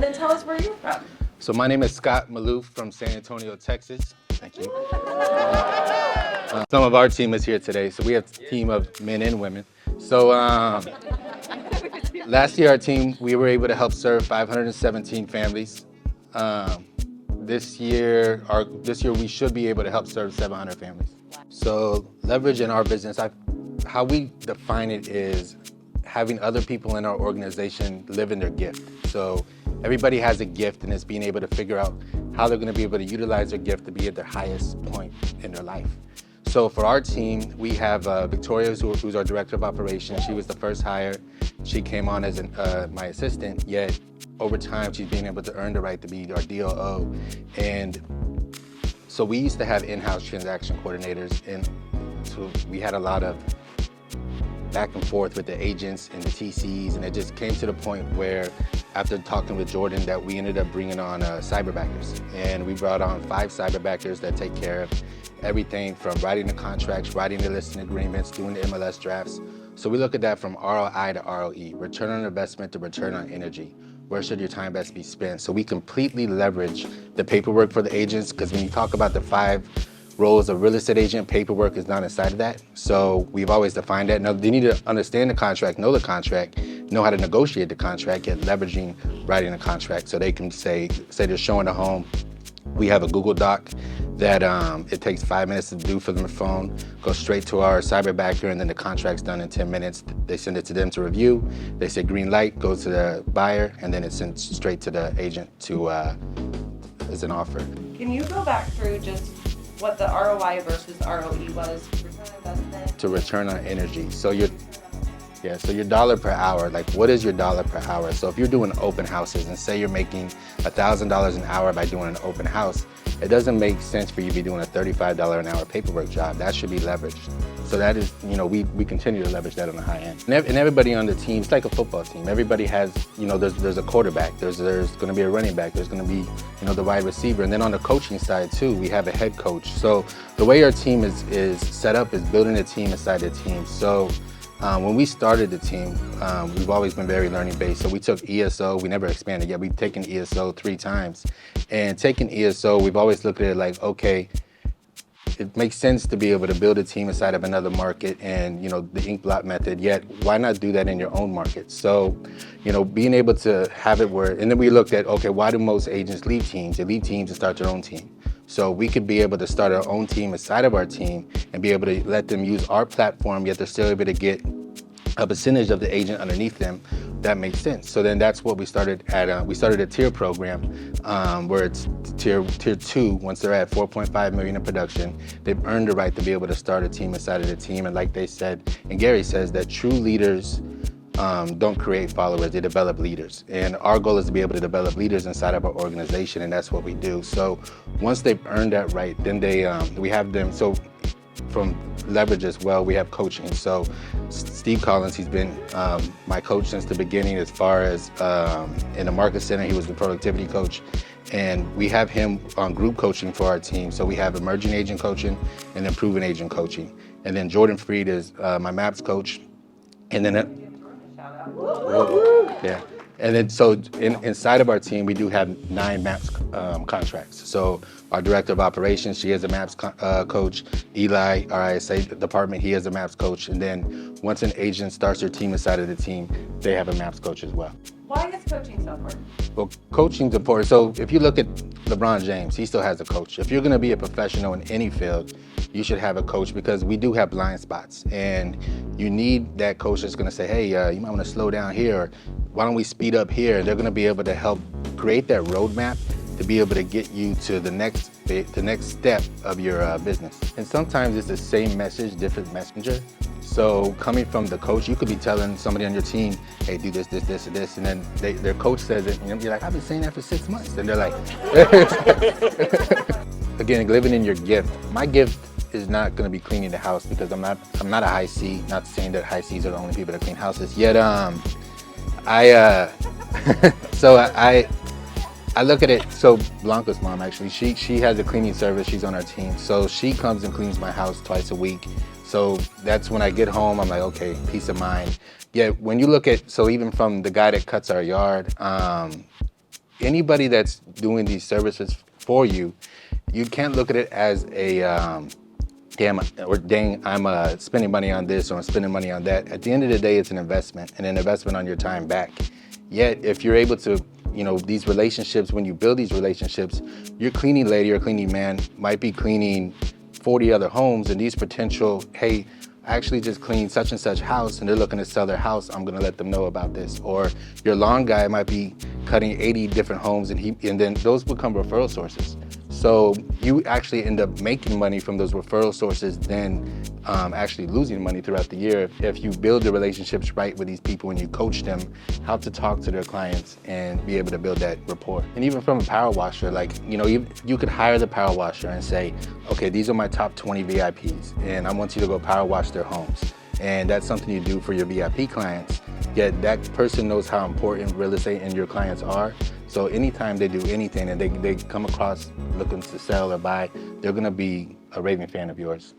then tell us where you're from. So my name is Scott Malouff from San Antonio, Texas. Thank you. Some of our team is here today, so we have a team of men and women. So last year, our team, we were able to help serve 517 families. This year we should be able to help serve 700 families. So leverage in our business, how we define it is having other people in our organization live in their gift. So everybody has a gift, and it's being able to figure out how they're going to be able to utilize their gift to be at their highest point in their life. So for our team, we have Victoria, who's our director of operations. She was the first hire. She came on as my assistant, yet over time, she's been able to earn the right to be our DOO. And so we used to have in-house transaction coordinators, and so we had a lot of back and forth with the agents and the TCs, and it just came to the point where after talking with Jordan that we ended up bringing on cyberbackers. And we brought on 5 cyberbackers that take care of everything from writing the contracts, writing the listing agreements, doing the MLS drafts. So we look at that from ROI to ROE, return on investment to return on energy. Where should your time best be spent? So we completely leverage the paperwork for the agents, because when you talk about the 5 roles of real estate agent, paperwork is not inside of that. So we've always defined that. Now they need to understand the contract, know the contract, know how to negotiate the contract, yet leveraging writing the contract. So they can say they're showing a home. We have a Google Doc that it takes 5 minutes to do from the phone, goes straight to our cyberbacker, and then the contract's done in 10 minutes. They send it to them to review. They say green light, goes to the buyer, and then it's sent straight to the agent as an offer. Can you go back through just what the ROI versus ROE was? Return on investment? To return on energy. So your dollar per hour, like what is your dollar per hour? So if you're doing open houses and say you're making $1,000 an hour by doing an open house, it doesn't make sense for you to be doing a $35 an hour paperwork job. That should be leveraged. So that is, we continue to leverage that on the high end. And everybody on the team, it's like a football team. Everybody has, there's a quarterback, there's going to be a running back, there's going to be, the wide receiver. And then on the coaching side too, we have a head coach. So the way our team is set up is building a team inside the team. So when we started the team, we've always been very learning-based. So we took ESO, we never expanded yet. We've taken ESO 3 times. And taking ESO, we've always looked at it like, okay, it makes sense to be able to build a team inside of another market and, the ink blot method, yet why not do that in your own market? So, being able to have it where, and then we looked at, okay, why do most agents leave teams? They leave teams and start their own team. So we could be able to start our own team inside of our team and be able to let them use our platform, yet they're still able to get a percentage of the agent underneath them. That makes sense. So then that's what we started at. We started a tier program where it's tier 2. Once they're at 4.5 million in production, they've earned the right to be able to start a team inside of the team. And like they said, and Gary says that true leaders don't create followers, they develop leaders. And our goal is to be able to develop leaders inside of our organization, and that's what we do. So once they've earned that right, then we have them, so from leverage as well, we have coaching. So Steve Collins, he's been my coach since the beginning as far as in the market center, he was the productivity coach. And we have him on group coaching for our team. So we have emerging agent coaching and then proven agent coaching. And then Jordan Freed is my MAPS coach. And then yeah. And then so inside of our team, we do have 9 MAPS contracts. So our director of operations, she is a MAPS coach. Eli, our ISA department, he is a MAPS coach. And then once an agent starts their team inside of the team, they have a MAPS coach as well. Why is coaching so important? Well, coaching's important. So if you look at LeBron James, he still has a coach. If you're going to be a professional in any field, you should have a coach, because we do have blind spots, and you need that coach that's going to say, hey, you might want to slow down here, or why don't we speed up here? And they're going to be able to help create that roadmap to be able to get you to the next step of your business. And sometimes it's the same message, different messenger. So coming from the coach, you could be telling somebody on your team, hey, do this, this, this, and this, and then their coach says it, and you're like, I've been saying that for 6 months. And they're like, again, living in your gift. My gift is not going to be cleaning the house, because I'm not a high C. Not saying that high C's are the only people that clean houses. Yet, I look at it. So Blanca's mom, actually, she has a cleaning service. She's on our team, so she comes and cleans my house twice a week. So that's when I get home, I'm like, okay, peace of mind. Yet when you look at, so even from the guy that cuts our yard, anybody that's doing these services for you, you can't look at it as a damn, or dang, I'm spending money on this or I'm spending money on that. At the end of the day, it's an investment, and an investment on your time back. Yet, if you're able to, these relationships, when you build these relationships, your cleaning lady or cleaning man might be cleaning 40 other homes, and these potential, hey, I actually just cleaned such and such house and they're looking to sell their house, I'm gonna let them know about this. Or your lawn guy might be cutting 80 different homes, and then those become referral sources. So you actually end up making money from those referral sources than actually losing money throughout the year if you build the relationships right with these people and you coach them how to talk to their clients and be able to build that rapport. And even from a power washer, like, you could hire the power washer and say, okay, these are my top 20 VIPs and I want you to go power wash their homes. And that's something you do for your VIP clients. Yet that person knows how important real estate and your clients are. So anytime they do anything and they come across looking to sell or buy, they're gonna be a raving fan of yours.